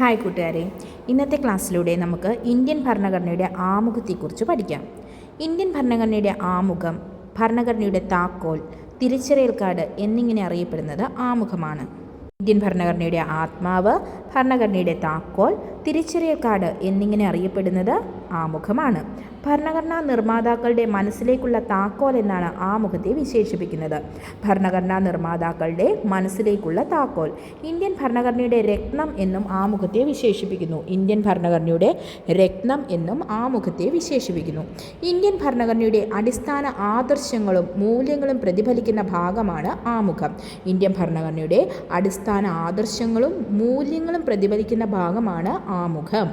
Hi കൂട്ടുകാരെ, ഇന്നത്തെ ക്ലാസ്സിലൂടെ നമുക്ക് ഇന്ത്യൻ ഭരണഘടനയുടെ ആമുഖത്തെക്കുറിച്ച് പഠിക്കാം. ഇന്ത്യൻ ഭരണഘടനയുടെ ആമുഖം, ഭരണഘടനയുടെ താക്കോൽ, തിരിച്ചറിയൽ കാർഡ് എന്നിങ്ങനെ അറിയപ്പെടുന്നത് ആമുഖമാണ്. ഇന്ത്യൻ ഭരണഘടനയുടെ ആത്മാവ്, ഭരണഘടനയുടെ താക്കോൽ, തിരിച്ചറിയൽ കാർഡ് എന്നിങ്ങനെ അറിയപ്പെടുന്നത് ആമുഖമാണ്. ഭരണഘടനാ നിർമ്മാതാക്കളുടെ മനസ്സിലേക്കുള്ള താക്കോൽ എന്നാണ് ആമുഖത്തെ വിശേഷിപ്പിക്കുന്നത്. ഭരണഘടനാ നിർമ്മാതാക്കളുടെ മനസ്സിലേക്കുള്ള താക്കോൽ. ഇന്ത്യൻ ഭരണഘടനയുടെ രത്നം എന്നും ആമുഖത്തെ വിശേഷിപ്പിക്കുന്നു. ഇന്ത്യൻ ഭരണഘടനയുടെ രത്നം എന്നും ആമുഖത്തെ വിശേഷിപ്പിക്കുന്നു. ഇന്ത്യൻ ഭരണഘടനയുടെ അടിസ്ഥാന ആദർശങ്ങളും മൂല്യങ്ങളും പ്രതിഫലിക്കുന്ന ഭാഗമാണ് ആമുഖം. ഇന്ത്യൻ ഭരണഘടനയുടെ അടിസ്ഥാന ആദർശങ്ങളും മൂല്യങ്ങളും പ്രതിഫലിക്കുന്ന ഭാഗമാണ് ആമുഖം.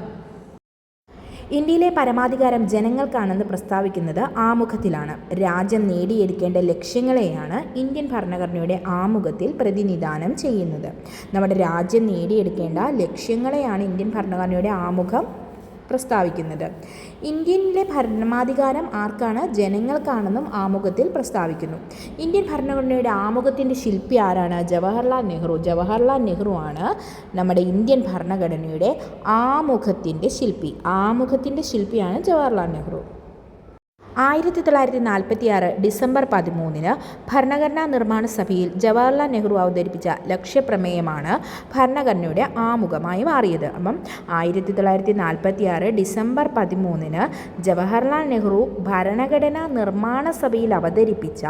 ഇന്ത്യയിലെ പരമാധികാരം ജനങ്ങൾക്കാണെന്ന് പ്രസ്താവിക്കുന്നത് ആമുഖത്തിലാണ്. രാജ്യം നേടിയെടുക്കേണ്ട ലക്ഷ്യങ്ങളെയാണ് ഇന്ത്യൻ ഭരണഘടനയുടെ ആമുഖത്തിൽ പ്രതിനിധാനം ചെയ്യുന്നത്. നമ്മുടെ രാജ്യം നേടിയെടുക്കേണ്ട ലക്ഷ്യങ്ങളെയാണ് ഇന്ത്യൻ ഭരണഘടനയുടെ ആമുഖം പ്രസ്താവിക്കുന്നത്. ഇന്ത്യയിലെ ഭരണാധികാരം ആർക്കാണ്? ജനങ്ങൾക്കാണെന്നും ആമുഖത്തിൽ പ്രസ്താവിക്കുന്നു. ഇന്ത്യൻ ഭരണഘടനയുടെ ആമുഖത്തിൻ്റെ ശില്പി ആരാണ്? ജവഹർലാൽ നെഹ്റു. ജവഹർലാൽ നെഹ്റു ആണ് നമ്മുടെ ഇന്ത്യൻ ഭരണഘടനയുടെ ആമുഖത്തിൻ്റെ ശില്പി. ആമുഖത്തിൻ്റെ ശില്പിയാണ് ജവഹർലാൽ നെഹ്റു. 1946 ഡിസംബർ 13 ഭരണഘടനാ നിർമ്മാണ സഭയിൽ ജവഹർലാൽ നെഹ്റു അവതരിപ്പിച്ച ലക്ഷ്യപ്രമേയമാണ് ഭരണഘടനയുടെ ആമുഖമായി മാറിയത്. അപ്പം 1946 ഡിസംബർ 13 ജവഹർലാൽ നെഹ്റു ഭരണഘടനാ നിർമ്മാണ സഭയിൽ അവതരിപ്പിച്ച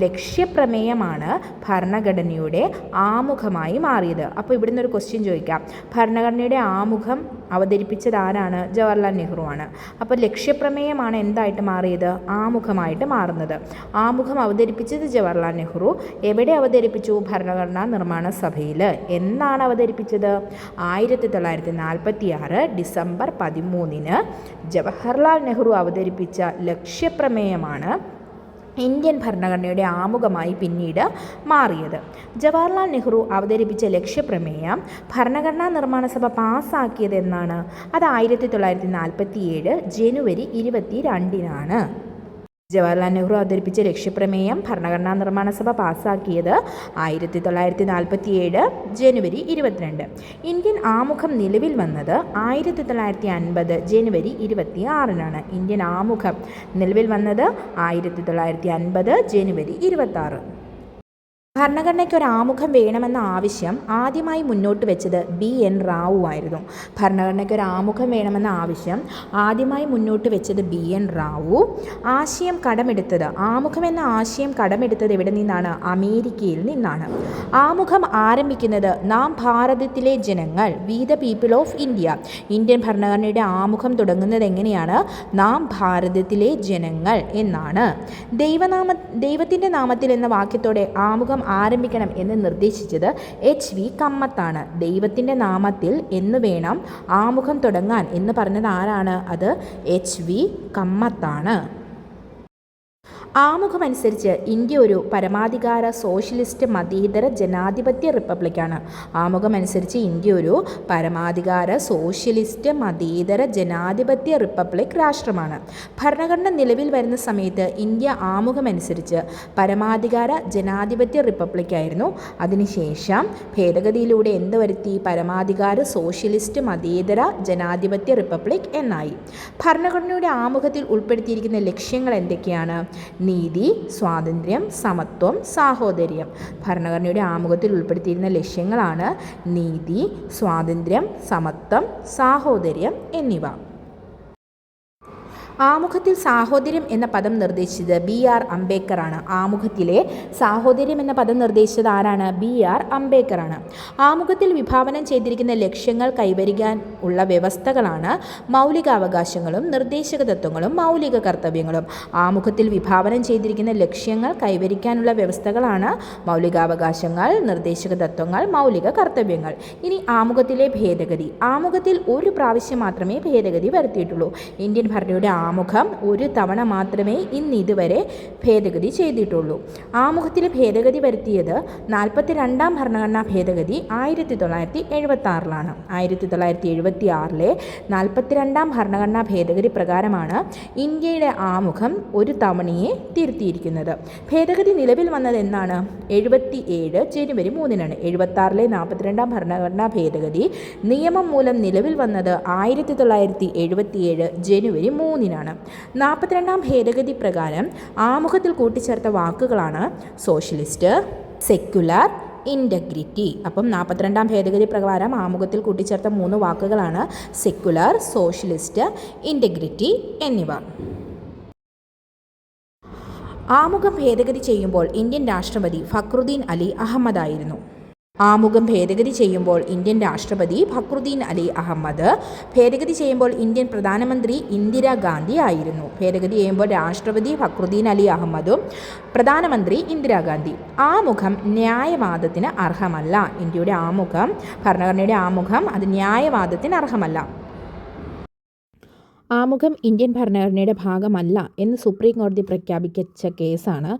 ലക്ഷ്യപ്രമേയമാണ് ഭരണഘടനയുടെ ആമുഖമായി മാറിയത്. അപ്പോൾ ഇവിടുന്ന് ഒരു ക്വസ്റ്റ്യൻ ചോദിക്കാം. ഭരണഘടനയുടെ ആമുഖം അവതരിപ്പിച്ചത് ആരാണ്? ജവഹർലാൽ നെഹ്റു ആണ്. അപ്പോൾ ലക്ഷ്യപ്രമേയമാണ് എന്തായിട്ട് മാറിയത്? ആമുഖമായിട്ട് മാറുന്നത്. ആമുഖം അവതരിപ്പിച്ചത് ജവഹർലാൽ നെഹ്റു. എവിടെ അവതരിപ്പിച്ചു? ഭരണഘടനാ നിർമ്മാണ സഭയിൽ. എന്നാണ് അവതരിപ്പിച്ചത്? 1946 ഡിസംബർ 13 ജവഹർലാൽ നെഹ്റു അവതരിപ്പിച്ച ലക്ഷ്യപ്രമേയമാണ് ഇന്ത്യൻ ഭരണഘടനയുടെ ആമുഖമായി പിന്നീട് മാറിയത്. ജവഹർലാൽ നെഹ്റു അവതരിപ്പിച്ച ലക്ഷ്യപ്രമേയം ഭരണഘടനാ നിർമ്മാണ സഭ പാസ്സാക്കിയത് എന്നാണ്? അത് 1947 ജനുവരി 22 ജവഹർലാൽ നെഹ്റു അവതരിപ്പിച്ച ലക്ഷ്യപ്രമേയം ഭരണഘടനാ നിർമ്മാണ സഭ പാസ്സാക്കിയത് 1947 ജനുവരി 22. ഇന്ത്യൻ ആമുഖം നിലവിൽ വന്നത് 1950 ജനുവരി 26 ഇന്ത്യൻ ആമുഖം നിലവിൽ വന്നത് 1950 ജനുവരി 26. ഭരണഘടനയ്ക്ക് ഒരു ആമുഖം വേണമെന്ന ആവശ്യം ആദ്യമായി മുന്നോട്ട് വെച്ചത് BN റാവു ആയിരുന്നു. ഭരണഘടനയ്ക്ക് ഒരു ആമുഖം വേണമെന്ന ആവശ്യം ആദ്യമായി മുന്നോട്ട് വെച്ചത് BN റാവു. ആശയം കടമെടുത്തത്, ആമുഖം എന്ന ആശയം കടമെടുത്തത് എവിടെ നിന്നാണ്? അമേരിക്കയിൽ നിന്നാണ്. ആമുഖം ആരംഭിക്കുന്നത് നാം ഭാരതത്തിലെ ജനങ്ങൾ, we the people of India. Indian ഭരണഘടനയുടെ ആമുഖം തുടങ്ങുന്നത് എങ്ങനെയാണ്? നാം ഭാരതത്തിലെ ജനങ്ങൾ എന്നാണ്. ദൈവത്തിൻ്റെ നാമത്തിൽ എന്ന വാക്യത്തോടെ ആമുഖം ആരംഭിക്കണം എന്ന് നിർദ്ദേശിച്ചത് HV കമ്മത്താണ്. ദൈവത്തിൻ്റെ നാമത്തിൽ എന്ന് വേണം ആമുഖം തുടങ്ങാൻ എന്ന് പറഞ്ഞത് ആരാണ്? അത് HV കമ്മത്താണ്. ആമുഖമനുസരിച്ച് ഇന്ത്യ ഒരു പരമാധികാര സോഷ്യലിസ്റ്റ് മതേതര ജനാധിപത്യ റിപ്പബ്ലിക്കാണ്. ആമുഖമനുസരിച്ച് ഇന്ത്യ ഒരു പരമാധികാര സോഷ്യലിസ്റ്റ് മതേതര ജനാധിപത്യ റിപ്പബ്ലിക് രാഷ്ട്രമാണ്. ഭരണഘടന നിലവിൽ വരുന്ന സമയത്ത് ഇന്ത്യ ആമുഖമനുസരിച്ച് പരമാധികാര ജനാധിപത്യ റിപ്പബ്ലിക്കായിരുന്നു. അതിനുശേഷം ഭേദഗതിയിലൂടെ എന്ത് വരുത്തി? പരമാധികാര സോഷ്യലിസ്റ്റ് മതേതര ജനാധിപത്യ റിപ്പബ്ലിക് എന്നായി. ഭരണഘടനയുടെ ആമുഖത്തിൽ ഉൾപ്പെടുത്തിയിരിക്കുന്ന ലക്ഷ്യങ്ങൾ എന്തൊക്കെയാണ്? നീതി, സ്വാതന്ത്ര്യം, സമത്വം, സാഹോദര്യം. ഭരണഘടനയുടെ ആമുഖത്തിൽ ഉൾപ്പെടുത്തിയിരുന്ന ലക്ഷ്യങ്ങളാണ് നീതി, സ്വാതന്ത്ര്യം, സമത്വം, സാഹോദര്യം എന്നിവ. ആമുഖത്തിൽ സാഹോദര്യം എന്ന പദം നിർദ്ദേശിച്ചത് BR അംബേദ്കർ ആണ്. ആമുഖത്തിലെ സാഹോദര്യം എന്ന പദം നിർദ്ദേശിച്ചത് ആരാണ്? BR അംബേദ്കർ ആണ്. ആമുഖത്തിൽ വിഭാവനം ചെയ്തിരിക്കുന്ന ലക്ഷ്യങ്ങൾ കൈവരിക്കാൻ ഉള്ള വ്യവസ്ഥകളാണ് മൗലികാവകാശങ്ങളും നിർദ്ദേശക തത്വങ്ങളും മൗലിക കർത്തവ്യങ്ങളും. ആമുഖത്തിൽ വിഭാവനം ചെയ്തിരിക്കുന്ന ലക്ഷ്യങ്ങൾ കൈവരിക്കാനുള്ള വ്യവസ്ഥകളാണ് മൗലികാവകാശങ്ങൾ, നിർദ്ദേശക തത്വങ്ങൾ, മൗലിക കർത്തവ്യങ്ങൾ. ഇനി ആമുഖത്തിലെ ഭേദഗതി. ആമുഖത്തിൽ ഒരു പ്രാവശ്യം മാത്രമേ ഭേദഗതി വരുത്തിയിട്ടുള്ളൂ. ഇന്ത്യൻ ഭരണയുടെ ആമുഖം ഒരു തവണ മാത്രമേ ഇതുവരെ ഭേദഗതി ചെയ്തിട്ടുള്ളൂ. ആമുഖത്തിൽ ഭേദഗതി വരുത്തിയത് 42ാം ഭരണഘടനാ ഭേദഗതി 1976 1976 42ാം ഭരണഘടനാ ഭേദഗതി പ്രകാരമാണ് ഇന്ത്യയുടെ ആമുഖം ഒരു തവണയെ തിരുത്തിയിരിക്കുന്നത്. ഭേദഗതി നിലവിൽ വന്നത് എന്നാണ്? 77 ജനുവരി 3-നാണ്. 76 42ാം ഭരണഘടനാ ഭേദഗതി നിയമം മൂലം നിലവിൽ വന്നത് 1977 ജനുവരി 3-നാണ്. 42ാം ഭേദഗതി പ്രകാരം ആമുഖത്തിൽ കൂട്ടിച്ചേർത്ത വാക്കുകളാണ് സോഷ്യലിസ്റ്റ്, സെക്യുലർ, ഇൻ്റഗ്രിറ്റി. അപ്പം 42ാം ഭേദഗതി പ്രകാരം ആമുഖത്തിൽ കൂട്ടിച്ചേർത്ത 3 വാക്കുകളാണ് സെക്യുലർ, സോഷ്യലിസ്റ്റ്, ഇൻ്റഗ്രിറ്റി എന്നിവ. ആമുഖം ഭേദഗതി ചെയ്യുമ്പോൾ ഇന്ത്യൻ രാഷ്ട്രപതി ഫക്രുദ്ദീൻ അലി അഹമ്മദ് ആയിരുന്നു. ആമുഖം ഭേദഗതി ചെയ്യുമ്പോൾ ഇന്ത്യൻ രാഷ്ട്രപതി ഫക്രുദ്ദീൻ അലി അഹമ്മദ്. ഭേദഗതി ചെയ്യുമ്പോൾ ഇന്ത്യൻ പ്രധാനമന്ത്രി ഇന്ദിരാഗാന്ധി ആയിരുന്നു. ഭേദഗതി ചെയ്യുമ്പോൾ രാഷ്ട്രപതി ഫക്രുദ്ദീൻ അലി അഹമ്മദും പ്രധാനമന്ത്രി ഇന്ദിരാഗാന്ധി. ആമുഖം ന്യായവാദത്തിന് അർഹമല്ല. ഇന്ത്യയുടെ ആമുഖം, ഭരണഘടനയുടെ ആമുഖം അത് ന്യായവാദത്തിന് അർഹമല്ല. ആമുഖം ഇന്ത്യൻ ഭരണഘടനയുടെ ഭാഗമല്ല എന്ന് സുപ്രീം കോടതി പ്രഖ്യാപിച്ച കേസാണ്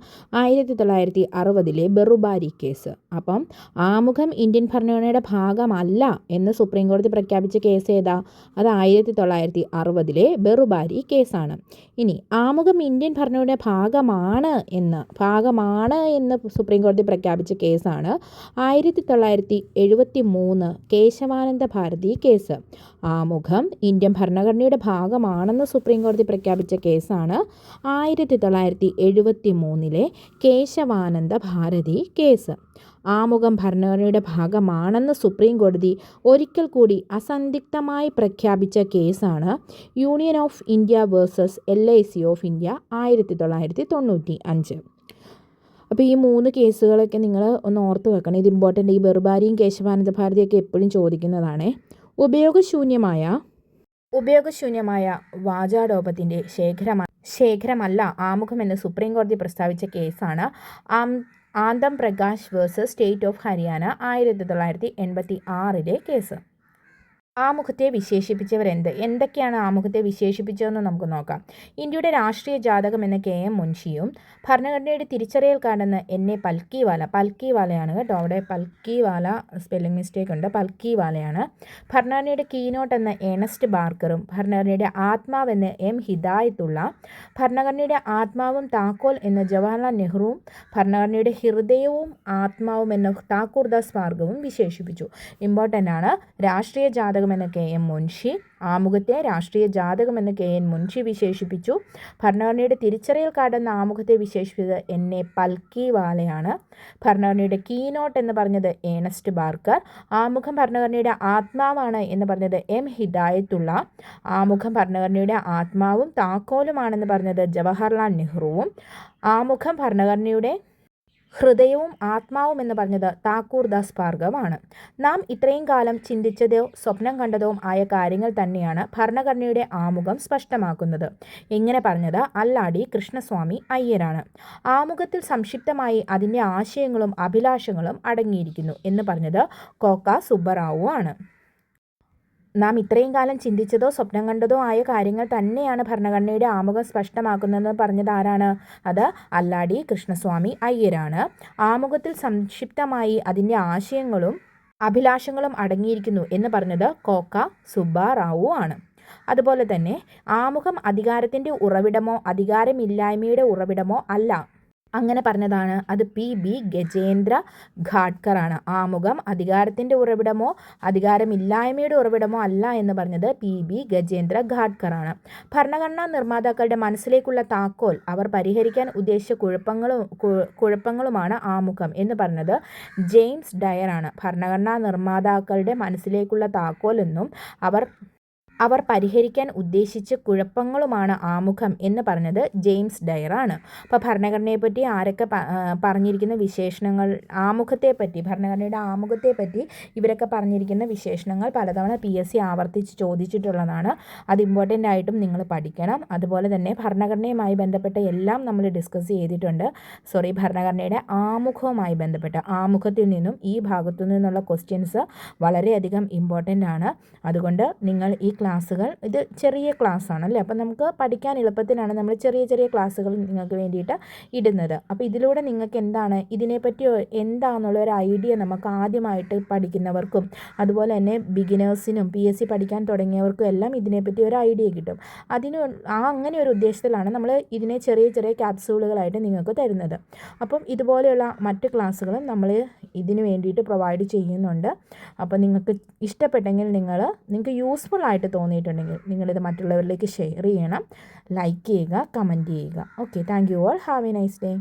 1960 ബെറുബാരി കേസ്. അപ്പം ആമുഖം ഇന്ത്യൻ ഭരണഘടനയുടെ ഭാഗമല്ല എന്ന് സുപ്രീം കോടതി പ്രഖ്യാപിച്ച കേസ് ഏതാ? അത് 1960 ബെറുബാരി കേസാണ്. ഇനി ആമുഖം ഇന്ത്യൻ ഭരണഘടനയുടെ ഭാഗമാണ് എന്ന് സുപ്രീം കോടതി പ്രഖ്യാപിച്ച കേസാണ് 1973 കേശവാനന്ദ ഭാരതി കേസ്. ആമുഖം ഇന്ത്യൻ ഭരണഘടനയുടെ ഭാഗമാണെന്ന് സുപ്രീം കോടതി പ്രഖ്യാപിച്ച കേസാണ് 1973 കേശവാനന്ദ ഭാരതി കേസ്. ആമുഖം ഭരണഘടനയുടെ ഭാഗമാണെന്ന് സുപ്രീം കോടതി ഒരിക്കൽ കൂടി അസന്ദിഗ്ധമായി പ്രഖ്യാപിച്ച കേസാണ് union of India versus LIC of India 1995. അപ്പോൾ ഈ 3 കേസുകളൊക്കെ നിങ്ങൾ ഒന്ന് ഓർത്ത് വെക്കണം. ഇത് ഇമ്പോർട്ടൻ്റ്. ഈ ബെറുബാരിയും കേശവാനന്ദ ഭാരതിയൊക്കെ എപ്പോഴും ചോദിക്കുന്നതാണ്. ഉപയോഗശൂന്യമായ വാചാടോപത്തിൻ്റെ ശേഖരമല്ല ആമുഖം എന്ന് സുപ്രീം കോടതി പ്രസ്താവിച്ച കേസാണ് ആന്തം Prakash versus state of Haryana 1986 case. ആമുഖത്തെ വിശേഷിപ്പിച്ചവർ എന്തൊക്കെയാണ് ആമുഖത്തെ വിശേഷിപ്പിച്ചതെന്ന് നമുക്ക് നോക്കാം. ഇന്ത്യയുടെ രാഷ്ട്രീയ ജാതകം എന്ന KM മുൻഷിയും ഭരണഘടനയുടെ തിരിച്ചറിയൽ കാർഡെന്ന് NA പൽക്കിവാലയാണ് കേട്ടോ. അവിടെ പൽക്കിവാല സ്പെല്ലിംഗ് മിസ്റ്റേക്ക് ഉണ്ട്, പൽക്കിവാലയാണ്. ഭരണഘടനയുടെ കീനോട്ട് എന്ന ഏണസ്റ്റ് ബാർക്കറും ഭരണഘടനയുടെ ആത്മാവ് എന്ന് M ഹിദായത്തുള്ള, ഭരണഘടനയുടെ ആത്മാവും താക്കോൽ എന്ന് ജവഹർലാൽ നെഹ്റുവും ഭരണഘടനയുടെ ഹൃദയവും ആത്മാവും എന്ന് താക്കൂർദാസ് ഭാർഗവും വിശേഷിപ്പിച്ചു. ഇമ്പോർട്ടൻ്റ് ആണ്. രാഷ്ട്രീയ ജാതകം എന്ന KM മുൻഷി, ആമുഖത്തെ രാഷ്ട്രീയ ജാതകം എന്ന് KN മുൻഷി വിശേഷിപ്പിച്ചു. ഭരണഘടനയുടെ തിരിച്ചറിയൽ കാർഡ് എന്ന ആമുഖത്തെ വിശേഷിപ്പിച്ചത് NA പൽക്കിവാലയാണ്. ഭരണഘടനയുടെ കീനോട്ട് എന്ന് പറഞ്ഞത് ഏണസ്റ്റ് ബാർക്കർ. ആമുഖം ഭരണഘടനയുടെ ആത്മാവാണ് എന്ന് പറഞ്ഞത് M ഹിദായത്തുള്ള. ആമുഖം ഭരണഘടനയുടെ ആത്മാവും താക്കോലുമാണെന്ന് പറഞ്ഞത് ജവഹർലാൽ നെഹ്റുവും. ആമുഖം ഭരണഘടനയുടെ ഹൃദയവും ആത്മാവും എന്ന് പറഞ്ഞത് താക്കൂർദാസ് ഭാർഗവാണ്. നാം ഇത്രയും കാലം ചിന്തിച്ചതോ സ്വപ്നം കണ്ടതോ ആയ കാര്യങ്ങൾ തന്നെയാണ് ഭരണഘടനയുടെ ആമുഖം സ്പഷ്ടമാക്കുന്നത്. എങ്ങനെ പറഞ്ഞത്? അല്ലാടി കൃഷ്ണസ്വാമി അയ്യരാണ്. ആമുഖത്തിൽ സംക്ഷിപ്തമായി അതിൻ്റെ ആശയങ്ങളും അഭിലാഷങ്ങളും അടങ്ങിയിരിക്കുന്നു എന്ന് പറഞ്ഞത് കോക്ക സുബ്ബറാവു ആണ്. നാം ഇത്രയും കാലം ചിന്തിച്ചതോ സ്വപ്നം കണ്ടതോ ആയ കാര്യങ്ങൾ തന്നെയാണ് ഭരണഘടനയുടെ ആമുഖം സ്പഷ്ടമാക്കുന്നതെന്ന് പറഞ്ഞത് ആരാണ്? അത് അല്ലാടി കൃഷ്ണസ്വാമി അയ്യരാണ്. ആമുഖത്തിൽ സംക്ഷിപ്തമായി അതിൻ്റെ ആശയങ്ങളും അഭിലാഷങ്ങളും അടങ്ങിയിരിക്കുന്നു എന്ന് പറഞ്ഞത് കോക്ക സുബ്ബാറാവു ആണ്. അതുപോലെ തന്നെ ആമുഖം അധികാരത്തിൻ്റെ ഉറവിടമോ അധികാരമില്ലായ്മയുടെ ഉറവിടമോ അല്ല. അങ്ങനെ പറഞ്ഞതാണ് അത് PB ഗജേന്ദ്ര ഘാട്കർ ആണ്. ആമുഖം അധികാരത്തിൻ്റെ ഉറവിടമോ അധികാരമില്ലായ്മയുടെ ഉറവിടമോ അല്ല എന്ന് പറഞ്ഞത് PB ഗജേന്ദ്ര ഘാട്കർ ആണ്. ഭരണഘടനാ നിർമ്മാതാക്കളുടെ മനസ്സിലേക്കുള്ള താക്കോൽ അവർ പരിഹരിക്കാൻ ഉദ്ദേശിച്ച കുഴപ്പങ്ങളുമാണ് ആമുഖം എന്ന് പറഞ്ഞത് ജെയിംസ് ഡയർ ആണ്. ഭരണഘടനാ നിർമ്മാതാക്കളുടെ മനസ്സിലേക്കുള്ള താക്കോൽ എന്നും അവർ പരിഹരിക്കാൻ ഉദ്ദേശിച്ച കുഴപ്പങ്ങളുമാണ് ആമുഖം എന്ന് പറഞ്ഞത് ജെയിംസ് ഡയർ ആണ്. അപ്പോൾ ഭരണഘടനയെപ്പറ്റി ആരൊക്കെ പറഞ്ഞിരിക്കുന്ന വിശേഷണങ്ങൾ, ഭരണഘടനയുടെ ആമുഖത്തെപ്പറ്റി ഇവരൊക്കെ പറഞ്ഞിരിക്കുന്ന വിശേഷണങ്ങൾ പലതവണ PSC ആവർത്തിച്ച് ചോദിച്ചിട്ടുള്ളതാണ്. അത് ഇമ്പോർട്ടൻ്റ് ആയിട്ടും നിങ്ങൾ പഠിക്കണം. അതുപോലെ തന്നെ ഭരണഘടനയുമായി ബന്ധപ്പെട്ട എല്ലാം നമ്മൾ ഡിസ്കസ് ചെയ്തിട്ടുണ്ട്. ഭരണഘടനയുടെ ആമുഖവുമായി ബന്ധപ്പെട്ട ആമുഖത്തിൽ നിന്നും ഈ ഭാഗത്തു നിന്നുള്ള ക്വസ്റ്റ്യൻസ് വളരെയധികം ഇമ്പോർട്ടൻ്റ് ആണ്. അതുകൊണ്ട് നിങ്ങൾ ഈ ക്ലാസ്സുകൾ ഇത് ചെറിയ ക്ലാസ്സാണല്ലേ, അപ്പം നമുക്ക് പഠിക്കാൻ എളുപ്പത്തിനാണ് നമ്മൾ ചെറിയ ചെറിയ ക്ലാസ്സുകൾ നിങ്ങൾക്ക് വേണ്ടിയിട്ട് ഇടുന്നത്. അപ്പോൾ ഇതിലൂടെ നിങ്ങൾക്ക് എന്താണ് ഇതിനെപ്പറ്റി എന്താണെന്നുള്ള ഒരു ഐഡിയ നമുക്ക് ആദ്യമായിട്ട് പഠിക്കുന്നവർക്കും അതുപോലെ തന്നെ ബിഗിനേഴ്സിനും PSC പഠിക്കാൻ തുടങ്ങിയവർക്കും എല്ലാം ഇതിനെപ്പറ്റി ഒരു ഐഡിയ കിട്ടും. അങ്ങനെ ഒരു ഉദ്ദേശത്തിലാണ് നമ്മൾ ഇതിനെ ചെറിയ ചെറിയ ക്യാപ്സ്യൂളുകളായിട്ട് നിങ്ങൾക്ക് തരുന്നത്. അപ്പം ഇതുപോലെയുള്ള മറ്റ് ക്ലാസ്സുകളും നമ്മൾ ഇതിന് വേണ്ടിയിട്ട് പ്രൊവൈഡ് ചെയ്യുന്നുണ്ട്. അപ്പോൾ നിങ്ങൾക്ക് ഇഷ്ടപ്പെട്ടെങ്കിൽ നിങ്ങൾക്ക് യൂസ്ഫുൾ ആയിട്ട് തോന്നിയിട്ടുണ്ടെങ്കിൽ നിങ്ങളിത് മറ്റുള്ളവരിലേക്ക് ഷെയർ ചെയ്യണം, ലൈക്ക് ചെയ്യുക, കമൻറ്റ് ചെയ്യുക. Okay, thank you all, have A nice day.